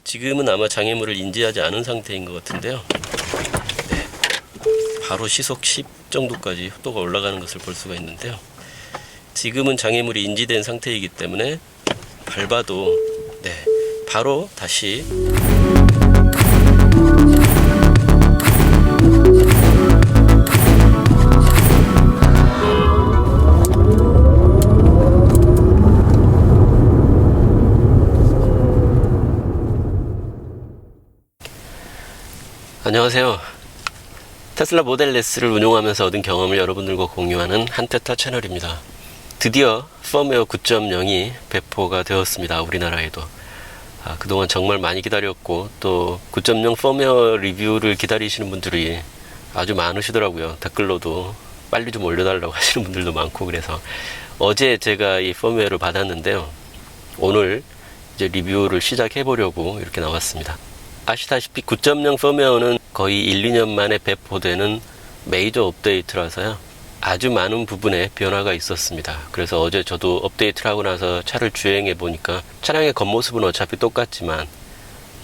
지금은 아마 장애물을 인지하지 않은 상태인 것 같은데요. 네, 바로 시속 10 정도까지 속도가 올라가는 것을 볼 수가 있는데요. 지금은 장애물이 인지된 상태이기 때문에 밟아도 바로 다시 안녕하세요. 테슬라 모델 S를 운용하면서 얻은 경험을 여러분들과 공유하는 한테타 채널입니다. 드디어 펌웨어 9.0이 배포가 되었습니다. 우리나라에도. 그동안 정말 많이 기다렸고 또 9.0 펌웨어 리뷰를 기다리시는 분들이 아주 많으시더라고요. 댓글로도 빨리 좀 올려달라고 하시는 분들도 많고, 그래서 어제 제가 이 펌웨어를 받았는데요. 오늘 이제 리뷰를 시작해 보려고 이렇게 나왔습니다. 아시다시피 9.0 펌웨어는 거의 1, 2년 만에 배포되는 메이저 업데이트라서요. 아주 많은 부분에 변화가 있었습니다. 그래서 어제 저도 업데이트를 하고 나서 차를 주행해 보니까 차량의 겉모습은 어차피 똑같지만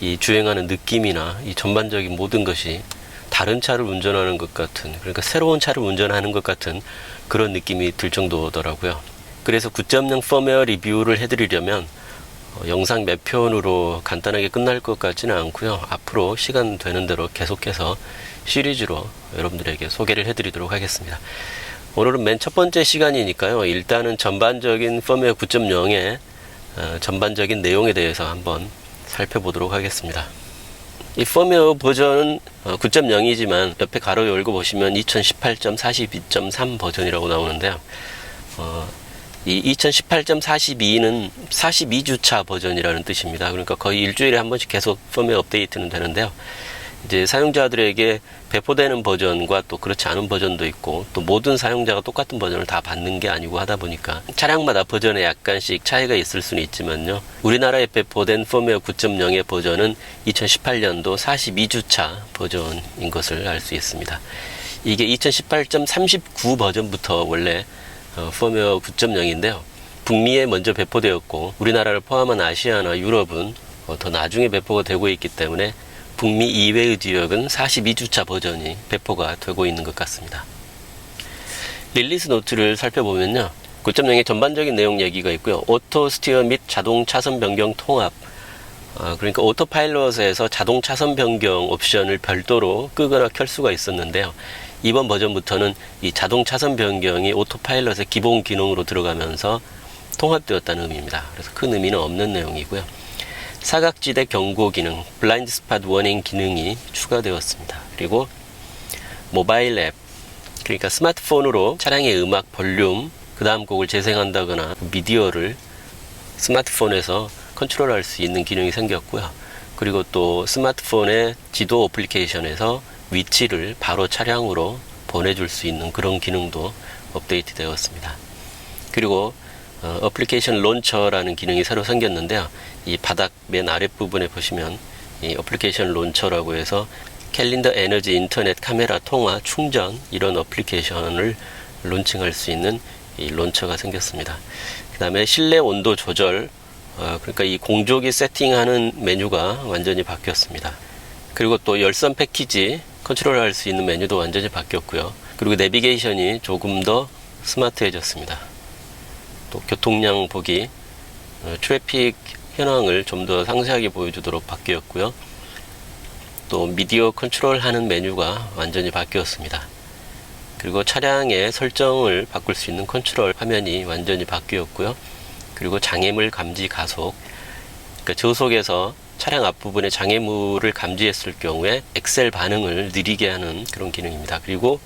이 주행하는 느낌이나 이 전반적인 모든 것이 다른 차를 운전하는 것 같은, 그러니까 새로운 차를 운전하는 것 같은 그런 느낌이 들 정도더라고요. 그래서 9.0 펌웨어 리뷰를 해드리려면 영상 몇 편으로 간단하게 끝날 것 같지는 않고요. 앞으로 시간 되는 대로 계속해서 시리즈로 여러분들에게 소개를 해드리도록 하겠습니다. 오늘은 맨 첫 번째 시간이니까요. 일단은 전반적인 펌웨어 9.0의 전반적인 내용에 대해서 한번 살펴보도록 하겠습니다. 이 펌웨어 버전은 9.0이지만 옆에 가로 열고 보시면 2018.42.3 버전이라고 나오는데요. 이 2018.42는 42주차 버전이라는 뜻입니다. 그러니까 거의 일주일에 한 번씩 계속 펌웨어 업데이트는 되는데요. 이제 사용자들에게 배포되는 버전과 또 그렇지 않은 버전도 있고, 또 모든 사용자가 똑같은 버전을 다 받는 게 아니고 하다 보니까 차량마다 버전에 약간씩 차이가 있을 수는 있지만요. 우리나라에 배포된 펌웨어 9.0의 버전은 2018년도 42주차 버전인 것을 알 수 있습니다. 이게 2018.39 버전부터 원래 펌웨어 9.0인데요. 북미에 먼저 배포되었고 우리나라를 포함한 아시아나 유럽은 더 나중에 배포가 되고 있기 때문에 북미 이외의 지역은 42주차 버전이 배포가 되고 있는 것 같습니다. 릴리스 노트를 살펴보면요. 9.0의 전반적인 내용 얘기가 있고요. 오토 스티어 및 자동 차선 변경 통합, 그러니까 오토파일럿에서 자동 차선 변경 옵션을 별도로 끄거나 켤 수가 있었는데요. 이번 버전부터는 이 자동 차선 변경이 오토파일럿의 기본 기능으로 들어가면서 통합되었다는 의미입니다. 그래서 큰 의미는 없는 내용이고요. 사각지대 경고 기능, 블라인드 스팟 워닝 기능이 추가되었습니다. 그리고 모바일 앱, 그러니까 스마트폰으로 차량의 음악 볼륨, 그 다음 곡을 재생한다거나 미디어를 스마트폰에서 컨트롤할 수 있는 기능이 생겼고요. 그리고 또 스마트폰의 지도 어플리케이션에서 위치를 바로 차량으로 보내줄 수 있는 그런 기능도 업데이트 되었습니다. 그리고 어플리케이션 론처라는 기능이 새로 생겼는데요. 이 바닥 맨 아랫부분에 보시면 이 어플리케이션 론처라고 해서 캘린더, 에너지, 인터넷, 카메라, 통화, 충전, 이런 어플리케이션을 론칭할 수 있는 이 론처가 생겼습니다. 그 다음에 실내 온도 조절, 그러니까 이 공조기 세팅하는 메뉴가 완전히 바뀌었습니다. 그리고 또 열선 패키지 컨트롤할 수 있는 메뉴도 완전히 바뀌었고요. 그리고 내비게이션이 조금 더 스마트해졌습니다. 또 교통량 보기, 트래픽 현황을 좀 더 상세하게 보여주도록 바뀌었고요. 또 미디어 컨트롤하는 메뉴가 완전히 바뀌었습니다. 그리고 차량의 설정을 바꿀 수 있는 컨트롤 화면이 완전히 바뀌었고요. 그리고 장애물 감지 가속, 그러니까 저속에서 차량 앞부분에 장애물을 감지했을 경우에 엑셀 반응을 느리게 하는 그런 기능입니다. 그리고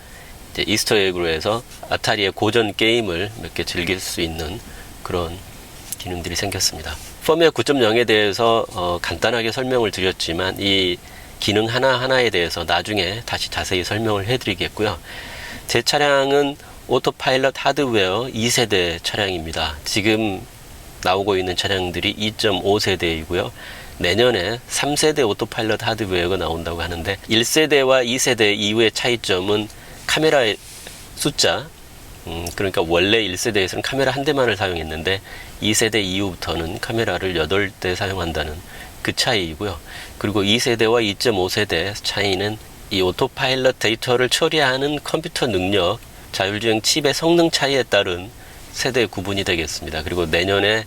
이제 이스터에그로 해서 아타리의 고전 게임을 몇 개 즐길 수 있는 그런 기능들이 생겼습니다. 펌웨어 9.0에 대해서 간단하게 설명을 드렸지만 이 기능 하나하나에 대해서 나중에 다시 자세히 설명을 해드리겠고요. 제 차량은 오토파일럿 하드웨어 2세대 차량입니다. 지금 나오고 있는 차량들이 2.5세대이고요. 내년에 3세대 오토파일럿 하드웨어가 나온다고 하는데 1세대와 2세대 이후의 차이점은 카메라의 숫자, 그러니까 원래 1세대에서는 카메라 한 대만을 사용했는데 2세대 이후부터는 카메라를 8대 사용한다는 그 차이이고요. 그리고 2세대와 2.5세대 차이는 이 오토파일럿 데이터를 처리하는 컴퓨터 능력, 자율주행 칩의 성능 차이에 따른 세대 구분이 되겠습니다. 그리고 내년에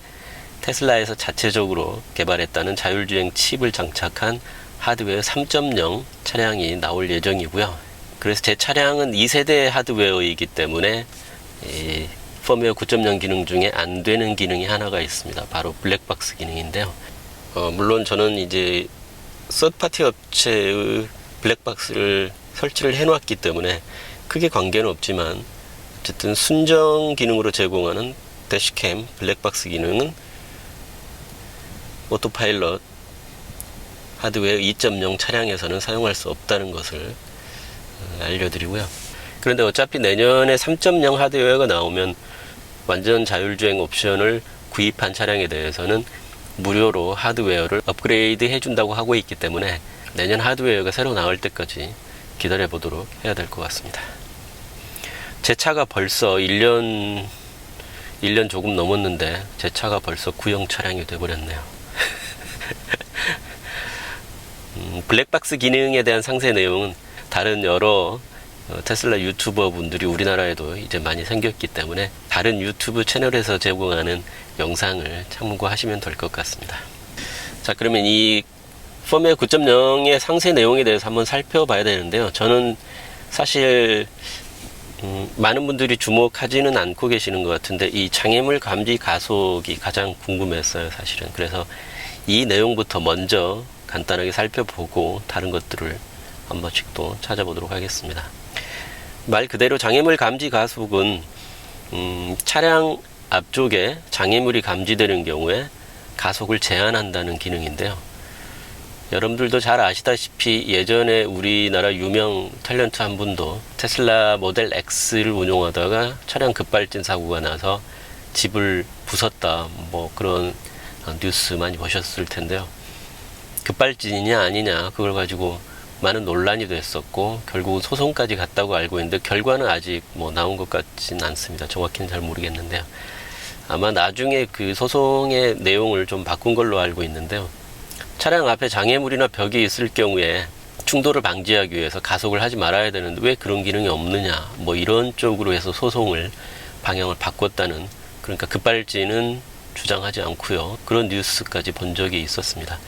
테슬라에서 자체적으로 개발했다는 자율주행 칩을 장착한 하드웨어 3.0 차량이 나올 예정이고요. 그래서 제 차량은 2세대 하드웨어이기 때문에 이 펌웨어 9.0 기능 중에 안 되는 기능이 하나가 있습니다. 바로 블랙박스 기능인데요. 물론 저는 이제 서드파티 업체의 블랙박스를 설치를 해놨기 때문에 크게 관계는 없지만 어쨌든 순정 기능으로 제공하는 대시캠 블랙박스 기능은 오토파일럿 하드웨어 2.0 차량에서는 사용할 수 없다는 것을 알려드리고요. 그런데 어차피 내년에 3.0 하드웨어가 나오면 완전 자율주행 옵션을 구입한 차량에 대해서는 무료로 하드웨어를 업그레이드 해준다고 하고 있기 때문에 내년 하드웨어가 새로 나올 때까지 기다려 보도록 해야 될 것 같습니다. 제 차가 벌써 1년 조금 넘었는데 제 차가 벌써 구형 차량이 돼버렸네요. 블랙박스 기능에 대한 상세 내용은 다른 여러 테슬라 유튜버 분들이 우리나라에도 이제 많이 생겼기 때문에 다른 유튜브 채널에서 제공하는 영상을 참고하시면 될 것 같습니다. 자, 그러면 이 펌웨어 9.0의 상세 내용에 대해서 한번 살펴봐야 되는데요. 저는 사실 많은 분들이 주목하지는 않고 계시는 것 같은데 이 장애물 감지 가속이 가장 궁금했어요, 사실은. 그래서 이 내용부터 먼저 간단하게 살펴보고 다른 것들을 한 번씩 또 찾아보도록 하겠습니다. 말 그대로 장애물 감지 가속은 차량 앞쪽에 장애물이 감지되는 경우에 가속을 제한한다는 기능인데요. 여러분들도 잘 아시다시피 예전에 우리나라 유명 탤런트 한 분도 테슬라 모델 X를 운용하다가 차량 급발진 사고가 나서 집을 부쉈다, 뭐 그런 뉴스 많이 보셨을 텐데요. 급발진이냐 아니냐 그걸 가지고 많은 논란이 됐었고 결국은 소송까지 갔다고 알고 있는데 결과는 아직 뭐 나온 것 같진 않습니다. 정확히는 잘 모르겠는데요. 아마 나중에 그 소송의 내용을 좀 바꾼 걸로 알고 있는데요. 차량 앞에 장애물이나 벽이 있을 경우에 충돌을 방지하기 위해서 가속을 하지 말아야 되는데 왜 그런 기능이 없느냐, 뭐 이런 쪽으로 해서 소송을 방향을 바꿨다는, 그러니까 급발진은 주장하지 않고요. 그런 뉴스까지 본 적이 있었습니다.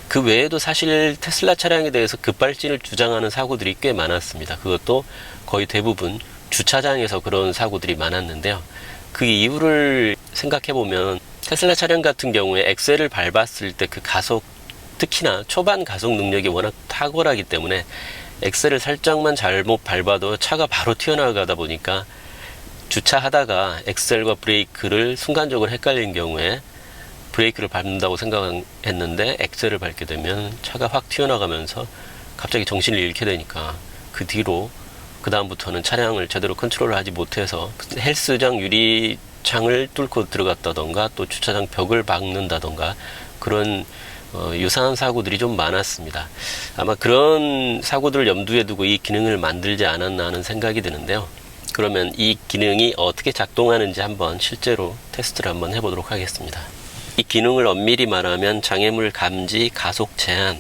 그 외에도 사실 테슬라 차량에 대해서 급발진을 주장하는 사고들이 꽤 많았습니다. 그것도 거의 대부분 주차장에서 그런 사고들이 많았는데요. 그 이유를 생각해보면 테슬라 차량 같은 경우에 엑셀을 밟았을 때 그 가속, 특히나 초반 가속 능력이 워낙 탁월하기 때문에 엑셀을 살짝만 잘못 밟아도 차가 바로 튀어나가다 보니까 주차하다가 엑셀과 브레이크를 순간적으로 헷갈린 경우에 브레이크를 밟는다고 생각했는데 엑셀을 밟게 되면 차가 확 튀어나가면서 갑자기 정신을 잃게 되니까 그 뒤로 그 다음부터는 차량을 제대로 컨트롤을 하지 못해서 헬스장 유리창을 뚫고 들어갔다던가 또 주차장 벽을 박는다던가 그런 유사한 사고들이 좀 많았습니다. 아마 그런 사고들을 염두에 두고 이 기능을 만들지 않았나 하는 생각이 드는데요. 그러면 이 기능이 어떻게 작동하는지 한번 실제로 테스트를 한번 해보도록 하겠습니다. 이 기능을 엄밀히 말하면 장애물 감지 가속 제한,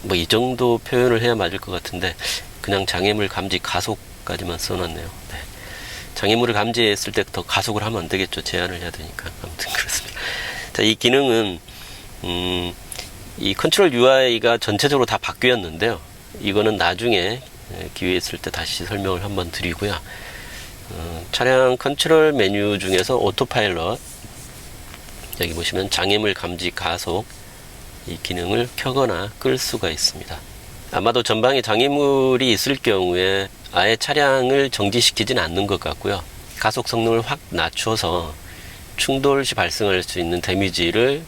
뭐 이 정도 표현을 해야 맞을 것 같은데 그냥 장애물 감지 가속까지만 써놨네요. 네. 장애물을 감지했을 때 더 가속을 하면 안 되겠죠. 제한을 해야 되니까. 아무튼 그렇습니다. 자, 이 기능은 이 컨트롤 UI가 전체적으로 다 바뀌었는데요. 이거는 나중에 기회 있을 때 다시 설명을 한번 드리고요. 차량 컨트롤 메뉴 중에서 오토파일럿, 여기 보시면 장애물 감지 가속, 이 기능을 켜거나 끌 수가 있습니다. 아마도 전방에 장애물이 있을 경우에 아예 차량을 정지시키진 않는 것 같고요. 가속 성능을 확 낮춰서 충돌 시 발생할 수 있는 데미지를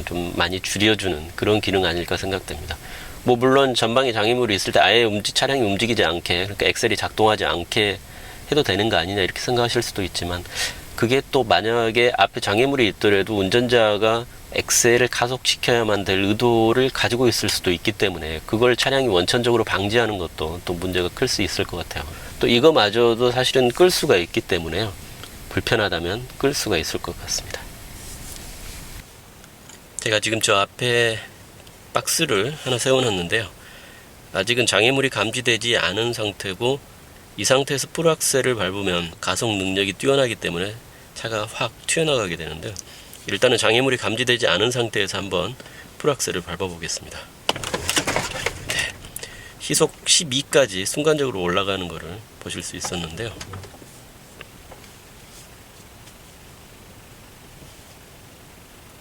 좀 많이 줄여주는 그런 기능 아닐까 생각됩니다. 뭐 물론 전방에 장애물이 있을 때 아예 차량이 움직이지 않게, 그러니까 엑셀이 작동하지 않게 해도 되는 거 아니냐 이렇게 생각하실 수도 있지만, 그게 또 만약에 앞에 장애물이 있더라도 운전자가 엑셀을 가속시켜야만 될 의도를 가지고 있을 수도 있기 때문에 그걸 차량이 원천적으로 방지하는 것도 또 문제가 클 수 있을 것 같아요. 또 이거마저도 사실은 끌 수가 있기 때문에요. 불편하다면 끌 수가 있을 것 같습니다. 제가 지금 저 앞에 박스를 하나 세워놨는데요. 아직은 장애물이 감지되지 않은 상태고, 이 상태에서 풀악셀을 밟으면 가속 능력이 뛰어나기 때문에 차가 확 튀어나가게 되는데요. 일단은 장애물이 감지되지 않은 상태에서 한번 풀악셀을 밟아보겠습니다. 네. 시속 12까지 순간적으로 올라가는 것을 보실 수 있었는데요.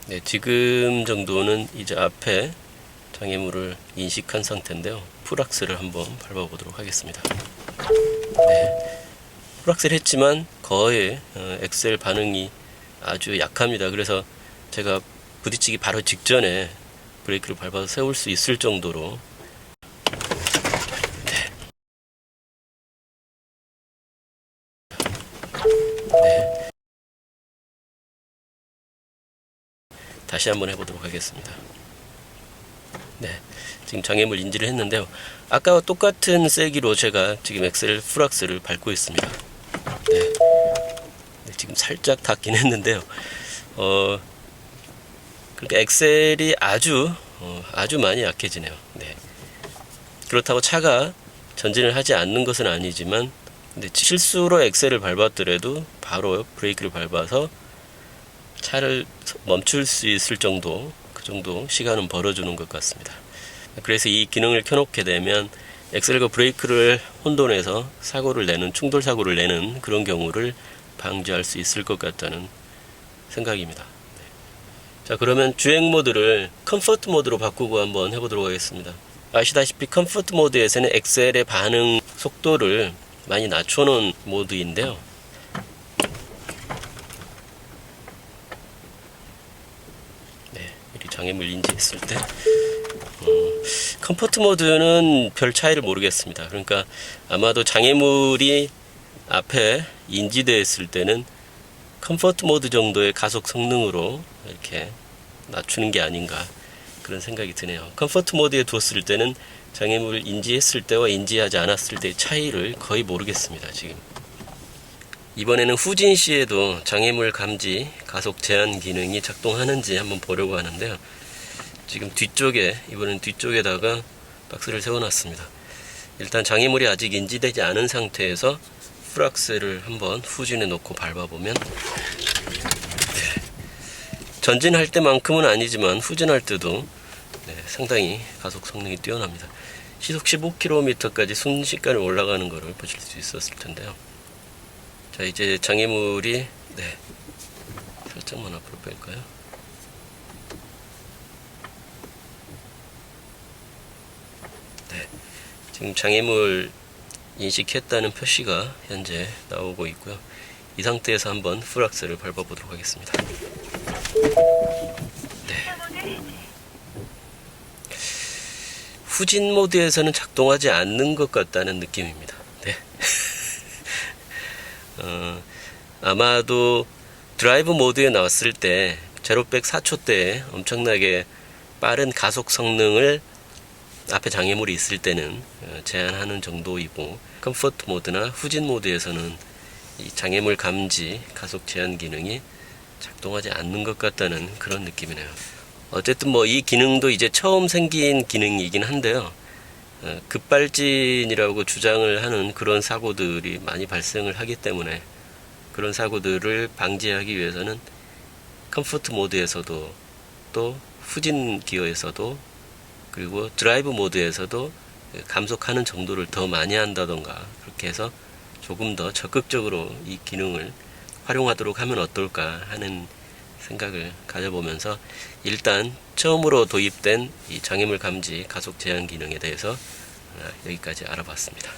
네, 지금 정도는 이제 앞에 장애물을 인식한 상태인데요. 풀악셀을 한번 밟아보도록 하겠습니다. 네, 풀악셀 했지만 거의 엑셀 반응이 아주 약합니다. 그래서 제가 부딪히기 바로 직전에 브레이크를 밟아서 세울 수 있을 정도로 네. 다시 한번 해보도록 하겠습니다. 네, 지금 장애물 인지를 했는데요. 아까와 똑같은 세기로 제가 지금 엑셀 풀악셀을 밟고 있습니다. 네. 네, 지금 살짝 닿긴 했는데요. 그러니까 엑셀이 아주 많이 약해지네요. 네. 그렇다고 차가 전진을 하지 않는 것은 아니지만, 근데 실수로 엑셀을 밟았더라도 바로 브레이크를 밟아서 차를 멈출 수 있을 정도, 그 정도 시간은 벌어주는 것 같습니다. 그래서 이 기능을 켜놓게 되면 엑셀과 브레이크를 혼돈해서 사고를 내는, 충돌 사고를 내는 그런 경우를 방지할 수 있을 것 같다는 생각입니다. 자, 그러면 주행 모드를 컴포트 모드로 바꾸고 한번 해보도록 하겠습니다. 아시다시피 컴포트 모드에서는 엑셀의 반응 속도를 많이 낮춰놓은 모드인데요. 네, 미리 장애물 인지했을 때 컴포트 모드는 별 차이를 모르겠습니다. 그러니까 아마도 장애물이 앞에 인지되었을 때는 컴포트 모드 정도의 가속 성능으로 이렇게 낮추는 게 아닌가, 그런 생각이 드네요. 컴포트 모드에 두었을 때는 장애물을 인지했을 때와 인지하지 않았을 때의 차이를 거의 모르겠습니다. 지금 이번에는 후진 시에도 장애물 감지 가속 제한 기능이 작동하는지 한번 보려고 하는데요. 지금 이번엔 뒤쪽에다가 박스를 세워놨습니다. 일단 장애물이 아직 인지되지 않은 상태에서 풀악셀을 한번 후진해 놓고 밟아보면, 네, 전진할 때만큼은 아니지만 후진할 때도 상당히 가속 성능이 뛰어납니다. 시속 15km까지 순식간에 올라가는 것을 보실 수 있었을 텐데요. 자, 이제 장애물이 살짝만 앞으로 뺄까요? 네, 지금 장애물 인식했다는 표시가 현재 나오고 있고요. 이 상태에서 한번 풀악셀을 밟아보도록 하겠습니다. 네. 후진 모드에서는 작동하지 않는 것 같다는 느낌입니다. 네. 아마도 드라이브 모드에 나왔을 때 제로백 4초대에 엄청나게 빠른 가속 성능을 앞에 장애물이 있을 때는 제한하는 정도이고, 컴포트 모드나 후진 모드에서는 이 장애물 감지 가속 제한 기능이 작동하지 않는 것 같다는 그런 느낌이네요. 어쨌든 이 기능도 이제 처음 생긴 기능이긴 한데요. 급발진이라고 주장을 하는 그런 사고들이 많이 발생을 하기 때문에 그런 사고들을 방지하기 위해서는 컴포트 모드에서도, 또 후진 기어에서도, 그리고 드라이브 모드에서도 감속하는 정도를 더 많이 한다던가, 그렇게 해서 조금 더 적극적으로 이 기능을 활용하도록 하면 어떨까 하는 생각을 가져보면서, 일단 처음으로 도입된 이 장애물 감지 가속 제한 기능에 대해서 여기까지 알아봤습니다.